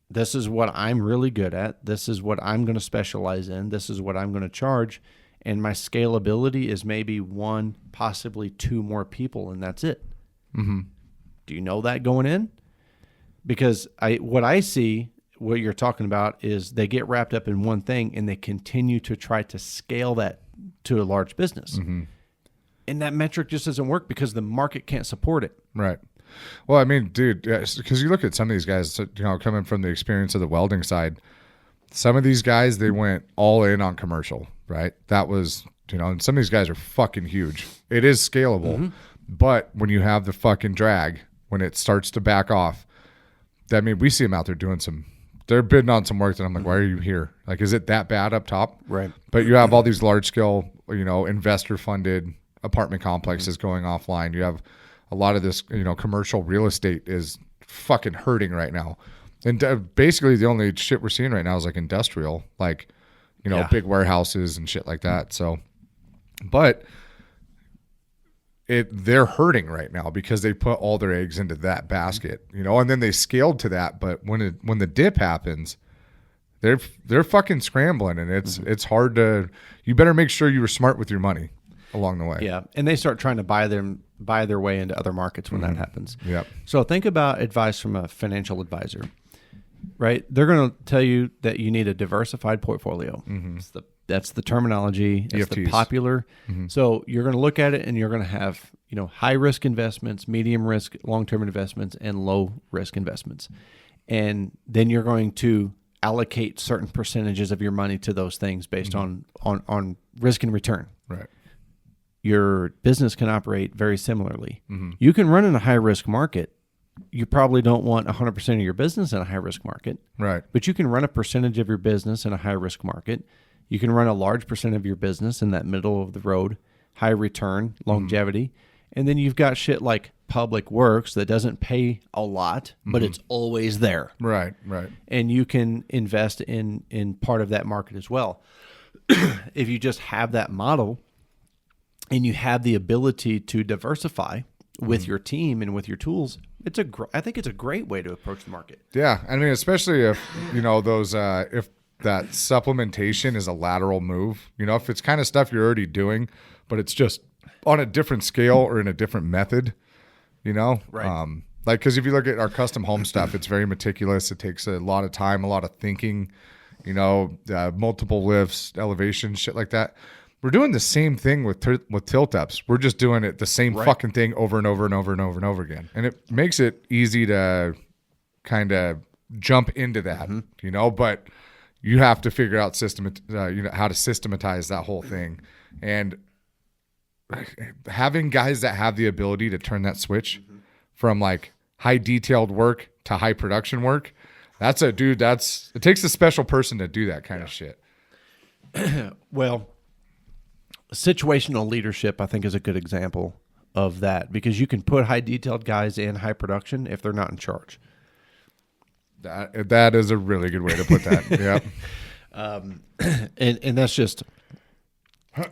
this is what I'm really good at. This is what I'm going to specialize in. This is what I'm going to charge. And my scalability is maybe 1, possibly 2 more people, and that's it. Do you know that going in? Because what I see, what you're talking about, is they get wrapped up in one thing and they continue to try to scale that to a large business. And that metric just doesn't work because the market can't support it. Right. Well, I mean, dude, because you look at some of these guys, coming from the experience of the welding side, some of these guys, they went all in on commercial, right? That was, and some of these guys are fucking huge. It is scalable, but when you have the fucking drag, when it starts to back off, we see them out there doing they're bidding on some work that I'm like, why are you here? Is it that bad up top? Right. But you have all these large scale, investor funded apartment complexes going offline. You have a lot of this, commercial real estate is fucking hurting right now. And basically the only shit we're seeing right now is industrial, big warehouses and shit like that. So, but they're hurting right now because they put all their eggs into that basket, and then they scaled to that. But when the dip happens, they're fucking scrambling, and it's hard to. You better make sure you were smart with your money along the way. Yeah, and they start trying to buy their way into other markets when that happens. Yep. So think about advice from a financial advisor. Right, they're going to tell you that you need a diversified portfolio. That's the terminology. It's the popular. So you're going to look at it, and you're going to have high risk investments, medium risk, long term investments, and low risk investments. And then you're going to allocate certain percentages of your money to those things based on risk and return. Right. Your business can operate very similarly. You can run in a high risk market. You probably don't want 100% of your business in a high risk market. Right. But you can run a percentage of your business in a high risk market. You can run a large percent of your business in that middle of the road, high return, longevity. And then you've got shit like public works that doesn't pay a lot, but it's always there. Right, right. And you can invest in part of that market as well. If you just have that model and you have the ability to diversify with your team and with your tools, I think it's a great way to approach the market. Yeah, I mean, especially if those if that supplementation is a lateral move. If it's kind of stuff you're already doing, but it's just on a different scale or in a different method. Right. Because if you look at our custom home stuff, it's very meticulous. It takes a lot of time, a lot of thinking, multiple lifts, elevation, shit like that. We're doing the same thing with tilt ups. We're just doing it the same fucking thing over and over and over and over and over again. And it makes it easy to kind of jump into that, but you have to figure out how to systematize that whole thing. And having guys that have the ability to turn that switch from like high detailed work to high production work, it takes a special person to do that kind of shit. Well, situational leadership, I think, is a good example of that, because you can put high detailed guys in high production if they're not in charge. That is a really good way to put that. Yep. And that's just,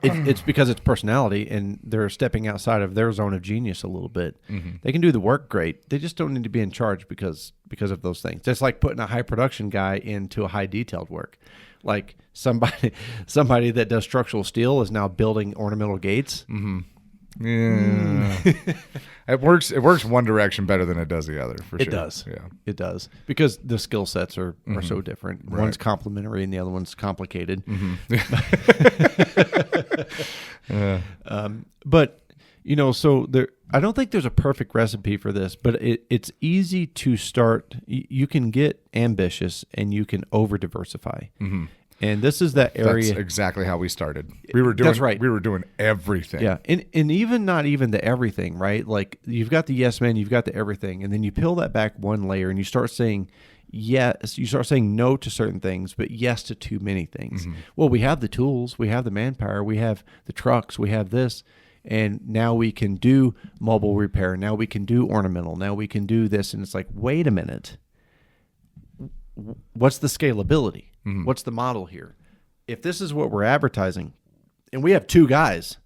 it's because it's personality, and they're stepping outside of their zone of genius a little bit. They can do the work great. They just don't need to be in charge because of those things. Just like putting a high production guy into a high detailed work. Like somebody that does structural steel is now building ornamental gates. Yeah. It works one direction better than it does the other, for sure. It does. Yeah. It does. Because the skill sets are so different. Right. One's complementary and the other one's complicated. But, so I don't think there's a perfect recipe for this, but it's easy to start. You can get ambitious and you can over diversify. And this is that area. That's exactly how we started. We were doing. That's right. We were doing everything. Yeah, and even not even the everything, right? Like you've got the yes man, you've got the everything, and then you peel that back one layer, and you start saying yes. You start saying no to certain things, but yes to too many things. Well, we have the tools, we have the manpower, we have the trucks, we have this, and now we can do mobile repair. Now we can do ornamental. Now we can do this, and it's like, wait a minute. What's the scalability? What's the model here? If this is what we're advertising, and we have 2 guys,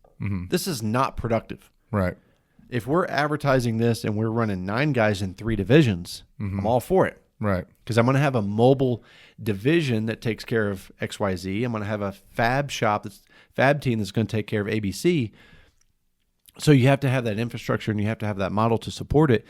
this is not productive. Right. If we're advertising this and we're running 9 guys in 3 divisions, I'm all for it. Right. Because I'm going to have a mobile division that takes care of XYZ. I'm going to have a fab team that's going to take care of ABC. So you have to have that infrastructure and you have to have that model to support it.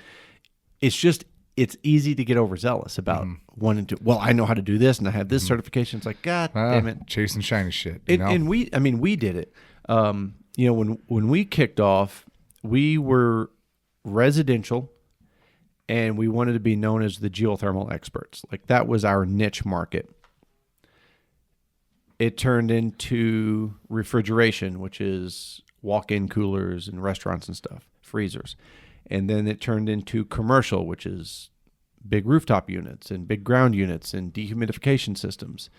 It's easy to get overzealous about wanting to, well, I know how to do this and I have this certification. It's like, God damn it. Chasing shiny shit. And we did it. When we kicked off, we were residential and we wanted to be known as the geothermal experts. Like that was our niche market. It turned into refrigeration, which is walk-in coolers and restaurants and stuff, freezers. And then it turned into commercial, which is big rooftop units and big ground units and dehumidification systems.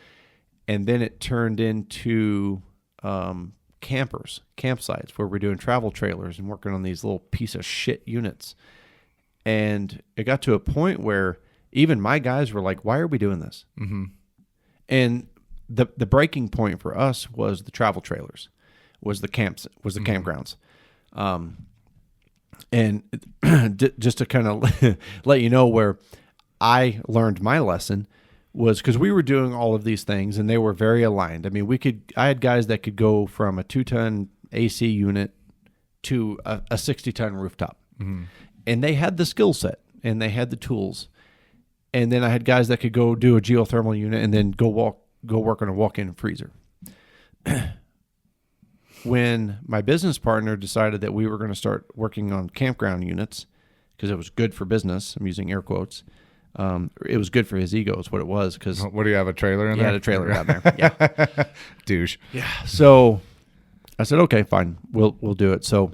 And then it turned into campsites where we're doing travel trailers and working on these little piece of shit units. And it got to a point where even my guys were like, why are we doing this? And the breaking point for us was the travel trailers, was the campgrounds. And just to kind of let you know where I learned my lesson was because we were doing all of these things and they were very aligned. I mean, I had guys that could go from a 2-ton AC unit to a 60-ton rooftop. And they had the skill set and they had the tools. And then I had guys that could go do a geothermal unit and then go work on a walk-in freezer. When my business partner decided that we were going to start working on campground units because it was good for business, I'm using air quotes. It was good for his ego is what it was. Cause what do you have, a trailer in there? He had a trailer down there. Yeah. Douche. Yeah. So I said, okay, fine. We'll do it. So,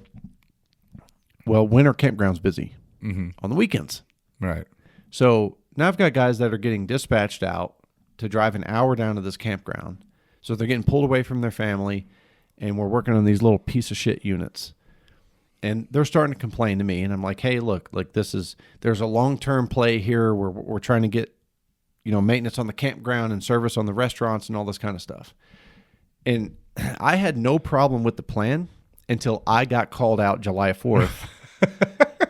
when are campgrounds busy? On the weekends. Right. So now I've got guys that are getting dispatched out to drive an hour down to this campground. So they're getting pulled away from their family. And we're working on these little piece of shit units. And they're starting to complain to me. And I'm like, hey, look, like there's a long-term play here where we're trying to get, maintenance on the campground and service on the restaurants and all this kind of stuff. And I had no problem with the plan until I got called out July 4th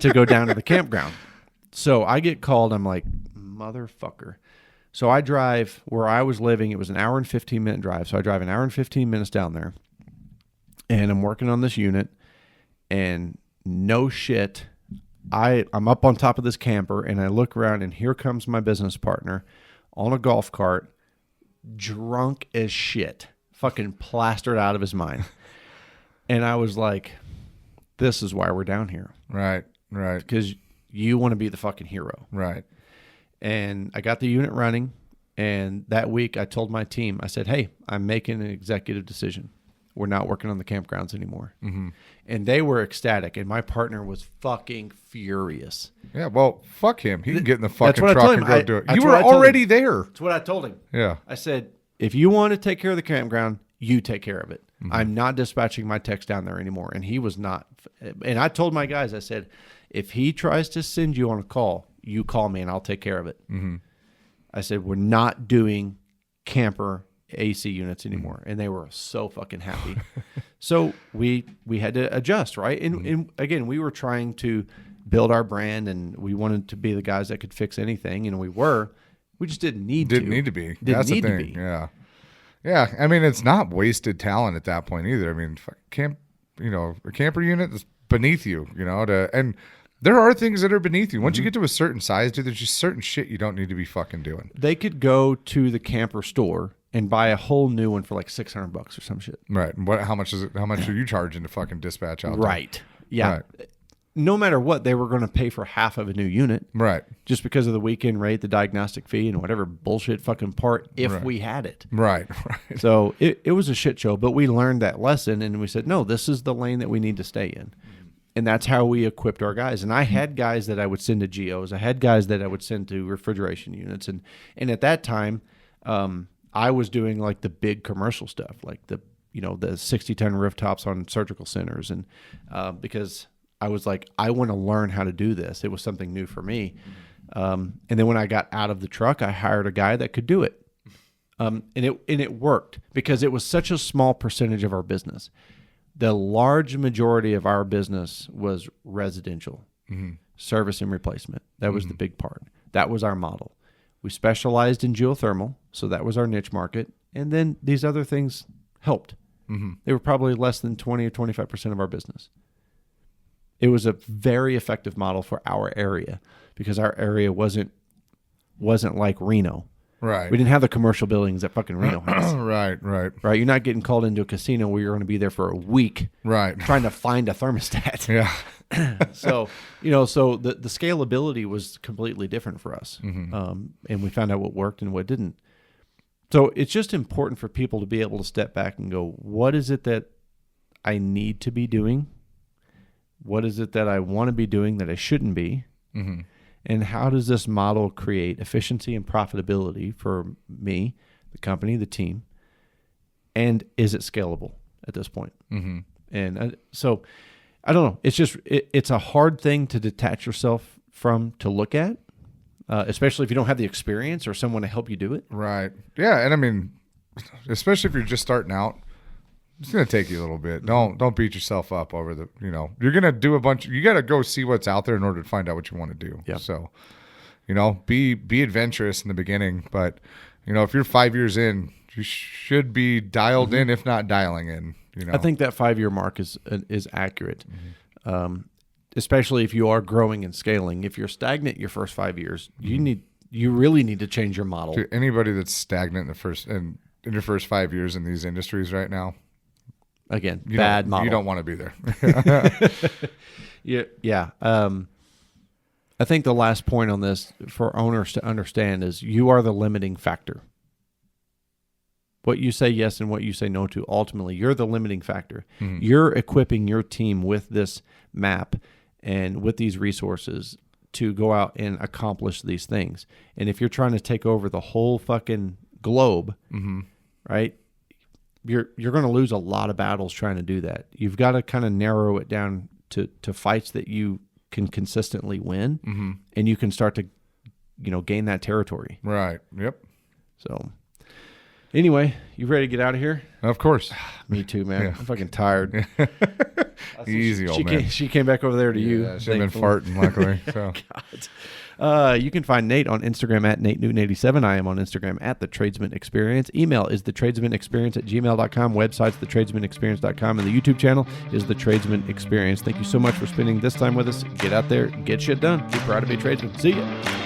to go down to the campground. So I get called. I'm like, motherfucker. So I drive where I was living. It was an hour and 15-minute drive. So I drive an hour and 15 minutes down there. And I'm working on this unit, and no shit, I'm up on top of this camper, and I look around, and here comes my business partner on a golf cart drunk as shit, fucking plastered out of his mind. And I was like, this is why we're down here. Right. Because you want to be the fucking hero. Right. And I got the unit running. And that week I told my team, I said, hey, I'm making an executive decision. We're not working on the campgrounds anymore. Mm-hmm. And they were ecstatic. And my partner was fucking furious. Yeah, well, fuck him. He can get in the fucking truck and go do it. You what were I told already him. there. That's what I told him. Yeah. I said, if you want to take care of the campground, you take care of it. Mm-hmm. I'm not dispatching my techs down there anymore. And he was not. And I told my guys, I said, if he tries to send you on a call, you call me and I'll take care of it. Mm-hmm. I said, we're not doing camper AC units anymore. And they were so fucking happy. So we had to adjust, right? And again, we were trying to build our brand and we wanted to be the guys that could fix anything. And we just didn't need to. Didn't need to be. That's the thing. Yeah. Yeah. I mean, it's not wasted talent at that point either. I mean, a camper unit is beneath you, and there are things that are beneath you. Once you get to a certain size, dude, there's just certain shit you don't need to be fucking doing. They could go to the camper store and buy a whole new one for like $600 or some shit. Right. And how much is it? How much are you charging to fucking dispatch out there? Right. Yeah. Right. No matter what, they were going to pay for half of a new unit. Right. Just because of the weekend rate, the diagnostic fee, and whatever bullshit fucking part if we had it. Right. So it was a shit show, but we learned that lesson and we said, no, this is the lane that we need to stay in. And that's how we equipped our guys. And I had guys that I would send to GOs. I had guys that I would send to refrigeration units. And at that time, I was doing like the big commercial stuff, like the 60-ton rooftops on surgical centers. And because I was like, I want to learn how to do this. It was something new for me. And then when I got out of the truck, I hired a guy that could do it. And it worked because it was such a small percentage of our business. The large majority of our business was residential, service and replacement. That was the big part. That was our model. We specialized in geothermal, so that was our niche market. And then these other things helped. They were probably less than 20 or 25% of our business. It was a very effective model for our area because our area wasn't like Reno. Right. We didn't have the commercial buildings that fucking Reno has. Right. You're not getting called into a casino where you're going to be there for a week. Right. Trying to find a thermostat. Yeah. So the scalability was completely different for us. And we found out what worked and what didn't. So it's just important for people to be able to step back and go, what is it that I need to be doing? What is it that I want to be doing that I shouldn't be? And how does this model create efficiency and profitability for me, the company, the team? And is it scalable at this point? And so I don't know. It's just, it's a hard thing to detach yourself from to look at, especially if you don't have the experience or someone to help you do it. Right. Yeah. And I mean, especially if you're just starting out, it's going to take you a little bit. Don't beat yourself up over you're going to do you got to go see what's out there in order to find out what you want to do. Yeah. So, be adventurous in the beginning, but if you're 5 years in, you should be dialed in, if not dialing in, I think that 5-year mark is accurate. Especially if you are growing and scaling. If you're stagnant your first 5 years, you really need to change your model. To anybody that's stagnant in your first 5 years in these industries right now, again, bad model. You don't want to be there. Yeah. I think the last point on this for owners to understand is you are the limiting factor. What you say yes and what you say no to, ultimately, you're the limiting factor. You're equipping your team with this map and with these resources to go out and accomplish these things. And if you're trying to take over the whole fucking globe, right? You're going to lose a lot of battles trying to do that. You've got to kind of narrow it down to fights that you can consistently win, and you can start to, gain that territory. Right. Yep. So, anyway, you ready to get out of here? Of course. Me too, man. Yeah. I'm fucking tired. Easy, old man. She came back over there to you. She's been farting, luckily. So. You can find Nate on Instagram at Nate Newton 87. I am on Instagram at The Tradesman Experience. Email is thetradesmanexperience@gmail.com. Website's thetradesmanexperience.com. And the YouTube channel is The Tradesman Experience. Thank you so much for spending this time with us. Get out there, get shit done. Be proud to be a tradesman. See ya.